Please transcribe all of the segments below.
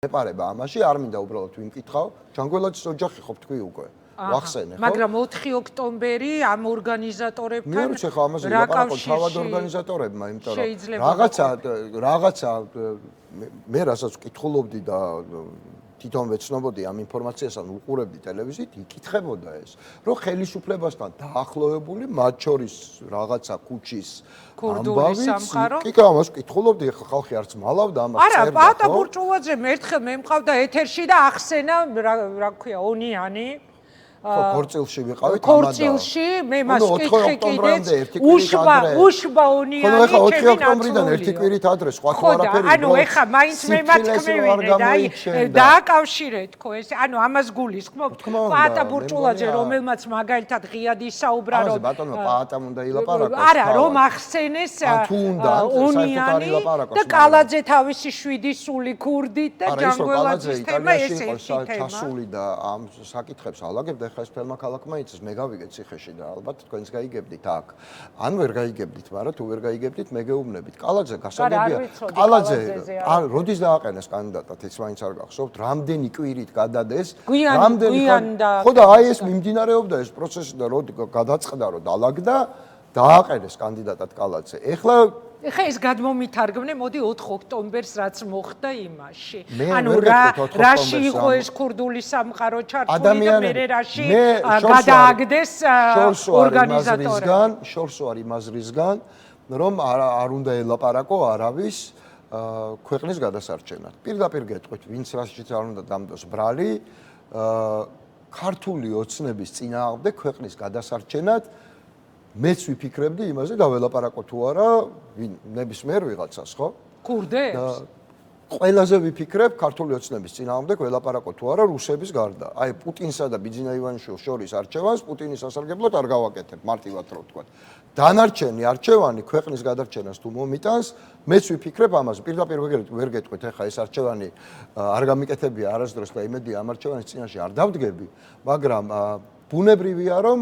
ეპარება ამაში, არ მინდა უბრალოდ ვიმკითხავ, ჯანგველაძის ოჯახი ხო თქვი უკვე. ვახსენე, ხო? მაგრამ 4 ოქტომბერი ამ ორგანიზატორებთან მიუჩე ხო ამაზე ლაპარაკობ თავად ორგანიზატორებმა, იმიტომ რომ რაღაცა მე რასაც ვკითხულობდი და თვითონ ვეცნობოდი ამ ინფორმაციასთან უყურებდი ტელევიზიით, იკითხებოდა ეს, რომ ხელისუფლებასთან დაახლოებული, მათ შორის რაღაცა ქუჩის კურდული სამყარო. კი, ამას ვკითხულობდი, ახლა ხალხი არც მალავდა ამას წერდა. არა, პატა ბურჭულაძემ ერთხელ მე მყავდა ეთერში და ახსენა, რა ქვია, ონიანი. ხო, ქორწილში ვიყავით ამადა. ქორწილში მე მას კითხე კიდეც უშბა ონიანი. ხო, ეხლა 4 ოქტომბრიდან ერთი კვირით ადრე სხვა თუ არაფერი. ანუ ეხლა მაინც მე მათქმევინე და აი დააკავშირე თქო ეს. ანუ ამას გულისხმობ. პატა ბურჭულაძე რომელმაც მაგალითად ღიად ისაუბრა რომ ამაზე ბატონო პატამ უნდა ილაპარაკოს. არა, რომ ახსენეს ონიანი და კალაძე თავისი 7 სული ქურდით და ჯანგველაძის თემა ეს ერთი თემა. ჩასული და ამ საკითხებს ალაგებდა ხა ეს ფელმა ქალაქმა იცის მე გავიგე ციხეში და ალბათ თქვენს გაიგებდით აქ. ან ვერ გაიგებდით, მაგრამ თუ ვერ გაიგებდით, მე გეუბნებით. კალაძე გასაგებია. კალაძე როდის დააყენეს კანდიდატად, ეს მაინც არ გახსოვთ, რამდენი კვირით გადადეს, რამდენი ხო და აი ეს მიმდინარეობდა ეს პროცესი და როდი გადაწყდა, რომ დაალაგდა, დააყენეს კანდიდატად კალაძე. ეხლა ეს გადმომითარგმნე, მოდი 4 ოქტომბერს რაც მოხდა იმაში. ანუ რაში იყო ეს ქურდული სამყარო ჩართული და მე რაში გადააგდეს ორგანიზატორებმა. შორს ვარ იმაზრისგან, რომ არ უნდა ელაპარაკო არავის ქვეყნის გადასარჩენად. პირდაპირ გეტყვით, ვინც რაშიც არ უნდა დამდოს ბრალი, ქართული ოცნების წინააღმდეგ ქვეყნის გადასარჩენად მეც ვიფიქრებდი იმაზე და ველაპარაკო თუ არა ნებისმიერ ვიღაცას, ხო? ქურდებს? ყველაზე ვიფიქრებ ქართული ოცნების წინააღმდეგ ველაპარაკო თუ არა რუსების გარდა. აი პუტინსა და ბიძინა ივანიშვილს შორის არჩევანს პუტინის სასარგებლოდ არ გავაკეთებ, მარტივად რო ვთქვა. დანარჩენი არჩევანი ქვეყნის გადარჩენას თუ მომიტანს, მეც ვიფიქრებ ამაზე. პირდაპირ ვერ გეტყვით, ეხლა ეს არჩევანი არ გამიკეთებია არასდროს და იმედია ამ არჩევანის წინაშე არ დავდგები, მაგრამ ბუნებრივია რომ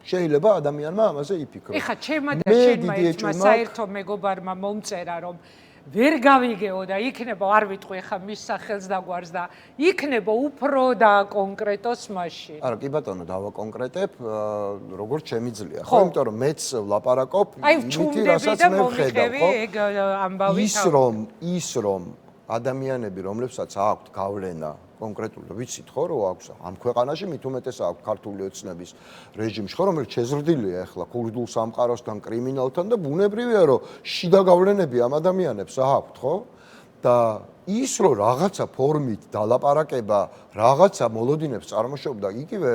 შეიძლება ადამიანმა ამაზე იფიქროს. ეხა ჩემმა და შენმა ერთმა საერთო მეგობარმა მომწერა რომ ვერ გავიგეო და იქნება არ ვიტყვი ეხა მის სახელს და გვარს და იქნება უფრო და კონკრეტოს მაშინ. არა, კი ბატონო, დავაკონკრეტებ, როგორც შემიძლია, ხო, იმიტომ რომ მეც ვლაპარაკობ იმითი, რასაც მე ვხედავ, ხო? ის რომ ადამიანები, რომლებსაც აქვთ გავლენა კონკრეტულად ვიცით ხო რომ აქვს ამ ქვეყანაში მით უმეტეს აქვს ქართული ოცნების რეჟიმში ხო რომელიც შეზრდილია ახლა ქურდულ სამყაროსთან კრიმინალთან და ბუნებრივია რომ შიდა გავლენები ამ ადამიანებს აქვთ ხო და ის რომ რაღაცა ფორმით დალაპარაკება რაღაცა მოლოდინებს წარმოშობდა იგივე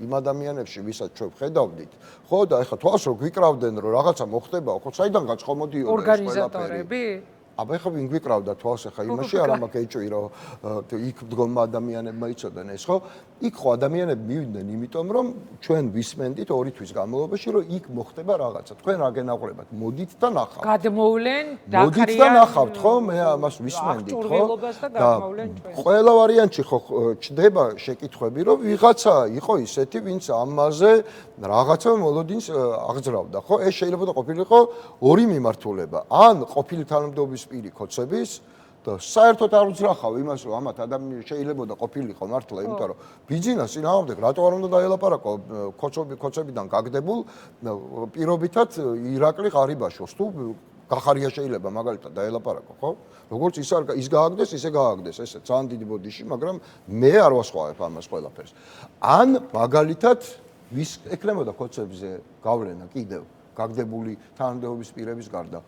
იმ ადამიანებში ვისაც ჩვენ ვხედავდით ხო და ახლა თვალს რო გვიკრავდნენ რომ რაღაცა მოხდება ხო საიდანღაც ხო მოდიოდა ეს ორგანიზატორები აბა ეხლა ვინ გვიკრავდა თვალს ეხლა იმაში არ მაქვს ეჭვი რომ იქ მდგომმა ადამიანებმა იცოდნენ ეს ხო იქ ხო ადამიანები მივიდნენ იმიტომ რომ ჩვენ ვისმენდით 2 თვის განმავლობაში რომ იქ მოხდება რაღაცა თქვენ რა გენაყურებათ მოდით და ნახავთ გადმოვლენ მოდით და ნახავთ ხო მე ამას ვისმენდით ხო და ყველა ვარიანტში ხო ჩდება შეკითხვები რომ ვიღაცა იყო ისეთი ვინც ამაზე რაღაცა მოლოდინს აღძრავდა ხო ეს შეიძლება ყოფილიყო ორი მიმართულება ან ყოფილი თანამდებობის პირი ქოცების და საერთოდ არ უძრახავ იმას რომ ამათ ადამიანები შეიძლება და ყოფილიყო მართლა იმიტომ რომ ბიძინას წინააღმდეგ რატო არ უნდა დაელაპარაკო ქოცებიდან გაგდებულ პირობითად ირაკლი ღარიბაშვილს თუ გახარია შეიძლება მაგალითად დაელაპარაკო ხო როგორც ის გააგდეს ისე გააგდეს ესე ძალიან დიდი ბოდიში მაგრამ მე არ ვასხვავებ ამას ყველაფერს ან მაგალითად ვის ეკნებოდა ქოცებზე გავლენა კიდევ გაგდებული თანამდებობის პირების გარდა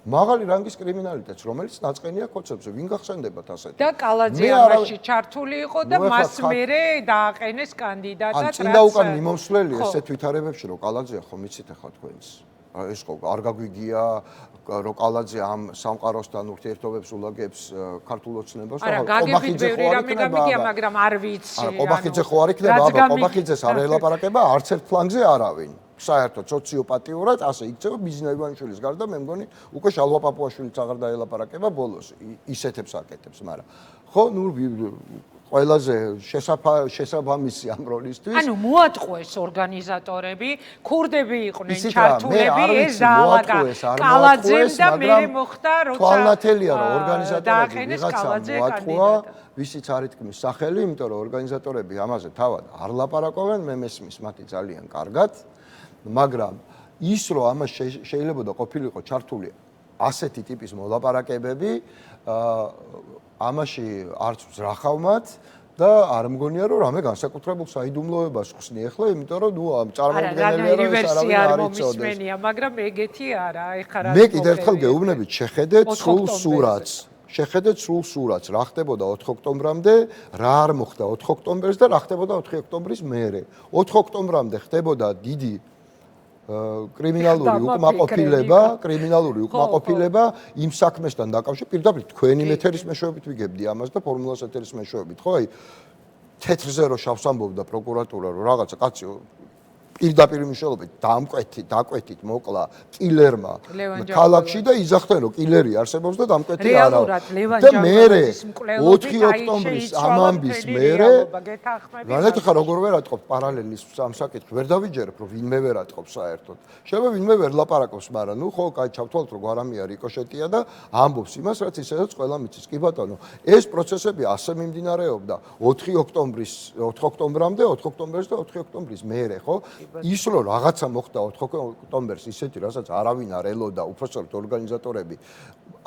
მაღალი რანგის კრიმინალიტეტს, რომელიც ნაწყენია ქოცებზე, ვინ გახსენდებათ ასეთი? და კალაძე ამაში ჩართული იყო და მას მერე დააყენეს კანდიდატად, რაც წინდა უკან მიმომსვლელი ესეთ ვითარებებში, რომ კალაძეა ხომ იცით ახლა თქვენს. ეს ხო არ გაგვიგია, რომ კალაძე ამ სამყაროსთან ურთიერთობებს ულაგებს ქართულ ოცნებას, არა, გაგებით ბევრი რამე გამიგია, მაგრამ არ ვიცი. არა, ყობახიძე ხო არ იქნება, აბა ყობახიძეს არ ელაპარაკება არც ერთ ფლანგზე არავინ. საერთოდ სოციოპატიურად ასე იქცევა ბიძინა ივანიშვილის გარდა მე მგონი უკვე შალვა პაპუაშვილიც აღარ დაელაპარაკება ბოლოს ისეთებს აკეთებს მაგრამ ხო ნუ ყველაზე შესაბამისი ამ როლისთვის. ანუ მოატყუეს ორგანიზატორები, ქურდები იყვნენ ჩართულები, ეს დაალაგა კალაძემ და მე მოხდა როცა თვალნათელია რომ ორგანიზატორები ვიღაცამ მოატყუა, ვისიც არ ითქმის სახელი, იმიტომ რომ ორგანიზატორები ამაზე თავად არ ლაპარაკობენ, მე მესმის მათი ძალიან კარგად, მაგრამ ის რომ ამას შეიძლება ყოფილიყო ჩართული ასეთი ტიპის მოლაპარაკებები, ამაში არც ვზრახავ მათ და არ მგონია რომ რამე განსაკუთრებულ საიდუმლოებას ხსნი ახლა, იმიტომ რომ ამ წარმოუდგენელია რომ ეს არავინ არ იცოდეს. მაგრამ ეგეთი არა, ეხლა რა. მე კიდევ ერთხელ გეუბნებით, შეხედეთ სრულ სურათს. შეხედეთ სრულ სურათს, რა ხდებოდა 4 ოქტომბრამდე, რა არ მოხდა 4 ოქტომბერს და რა ხდებოდა 4 ოქტომბრის მერე. 4 ოქტომბრამდე ხდებოდა დიდი კრიმინალური უკმაყოფილება იმ საქმესთან დაკავშირებით, პირდაპირ თქვენი ეთერის მეშვეობით ვიგებდი ამას და ფორმულას ეთერის მეშვეობით, ხო? აი თეთრზე რო შავს ამბობდა პროკურატურა, რომ რაღაცა კაცი პირდაპირ მნიშვნელობით დაკვეთით მოკლა კილერმა ქალაქში და იძახდნენ რომ კილერი არსებობს და დამკვეთი არა. და მერე 4 ოქტომბრის ამ ამბის მერე რანეთ ხა როგორ ვერ ატყობთ პარალელის ამ საკითხს ვერ დავიჯერებ რომ ვინმე ვერ ატყობს საერთოდ. შეიძლება ვინმე ვერ ლაპარაკობს, მაგრამ ნუ ხო კაი ჩავთვალოთ რომ გვარამია რიკოშეტია და ამბობს იმას რაც ისედაც ყველა მიცის. კი ბატონო, ეს პროცესები ასე მიმდინარეობდა 4 ოქტომბრამდე, 4 ოქტომბერს და 4 ოქტომბრის მერე, ხო? ის რომ რაღაცა მოხდა 4 ოქტომბერს ისეთი, რასაც არავინ არ ელოდა, უпростоროდ ორგანიზატორები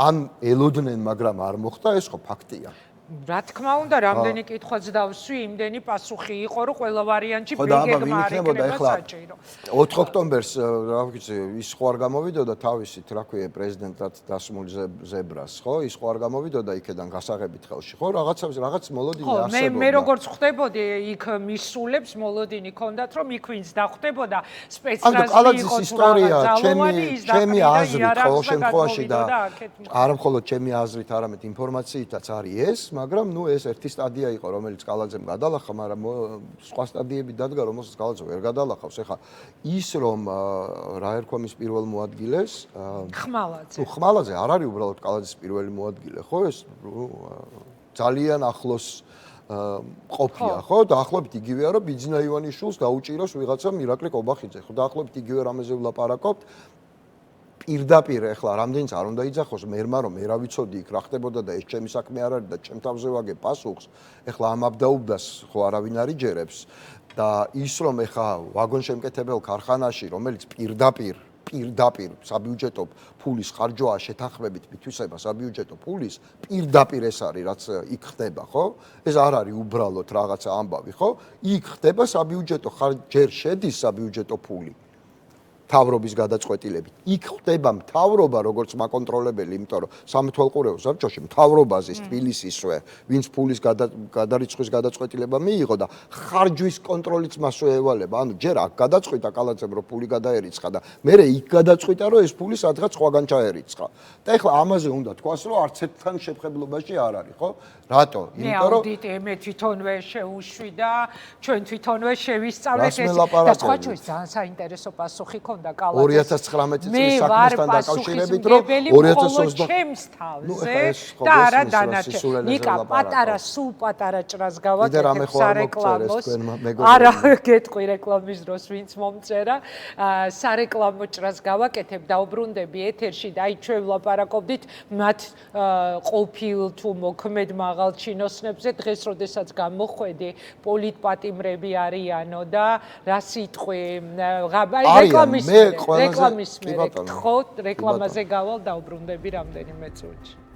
ან ელოდნენ, მაგრამ არ მოხდა, ეს ხო ფაქტია. რა თქმა უნდა, რამდენი კითხვაც დავსვი, იმდენი პასუხი იყო, რომ ყველა ვარიანტი ბიგეგმა არ იქნება საჭირო. 4 ოქტომბერს, რა ვიცი, ის ხო არ გამოვიდოდა თავისით, რა ქვია, პრეზიდენტად დასმულ ზებრას, ხო? ის ხო არ გამოვიდოდა იქედან გასაღებით ხელში, ხო? რაღაც მოლოდინი არსებობდა. მე როგორც ხვდებოდი, იქ მისულებს მოლოდინი ქონდათ, რომ იქ ვინც დახვდებოდა სპეცრაზი იყო ისტორია, ჩემი აზრით, ხო, შემთხვევაში და არა მხოლოდ ჩემი აზრით, არამედ ინფორმაციითაც არის ეს, მაგრამ ნუ ეს ერთი სტადია იყო, რომელიც კალაძემ გადალახა, მაგრამ სხვა სტადიები დადგა, რომელსაც კალაძე ვერ გადალახავს. ეხლა ის რომ რა ერქვა მის პირველ მოადგილეს, ხმალაძე არ არის უბრალოდ კალაძის პირველი მოადგილე, ხო? ეს ძალიან ახლოს ყოფია, ხო? დაახლოებით იგივეა, რომ ბიძინა ივანიშვილს დაუჭიროს ვიღაცა მირაკლი კობახიძე, ხო? დაახლოებით იგივე რამეზე ვლაპარაკობთ. პირდაპირ ეხლა რამდენიც არ უნდა იძახოს მერმა რომ მე რა ვიცოდი იქ რა ხდებოდა და ეს ჩემი საქმე არ არის და ჩემ თავზე ვაგე პასუხს ეხლა ამ აბდაუბდას ხო არავინ არ იჯერებს და ის რომ ეხლა ვაგონშემკეთებელ ქარხანაში რომელიც პირდაპირ საბიუჯეტო ფულის ხარჯვაა შეთანხმებით მითვისება საბიუჯეტო ფულის პირდაპირ ეს არის რაც იქ ხდება ხო ეს არ არის უბრალოდ რაღაცა ამბავი ხო იქ ხდება საბიუჯეტო ჯერ შედის საბიუჯეტო ფული თავრობის გადაწყვეტილებით. იქ ხდება მთავრობა როგორც მაკონტროლებელი, იმიტომ რომ სამეთვალყურეო საბჭოში მთავრობაზის თბილისისვე, ვინც ფულის გადარიცხვის გადაწყვეტილება მიიღო და ხარჯვის კონტროლიც მასვე ევალება. ანუ ჯერ აქ გადაწყვიტა კალაძემ რომ ფული გადაერიცხა და მერე იქ გადაწყვიტა რომ ეს ფული სადღაც სხვაგან ჩაერიცხა. და ეხლა ამაზე უნდა თქვას რომ არც ერთთან შეფხებლობაში არ არის, ხო? რატო? იმიტომ რომ აუდიტი მე თვითონვე შეუშვი და ჩვენ თვითონვე შევისწავლეთ ეს და სხვა ჩვენს ძალიან საინტერესო პასუხი ქონდა 2019 წლის საქმესთან დაკავშირებით რომ 2020 ჩემს თავზე და არა დანარჩენ. ნიკა პატარა ჭრას გავაკეთებ სარეკლამოს. არა გეტყვი რეკლამის დროს ვინც მომწერა. სარეკლამო ჭრას გავაკეთებ დაუბრუნდები ეთერში და აი ჩვენ ვლაპარაკობდით მათ ყოფილ თუ მოქმედ მაღალ ჩინოსნებზე დღეს როდესაც გამოხვედი პოლიტპატიმრები არიანო და რა სიტყვი რეკლამის მერე გთხოვთ რეკლამაზე გავალ დაუბრუნდები რამდენიმე წუთში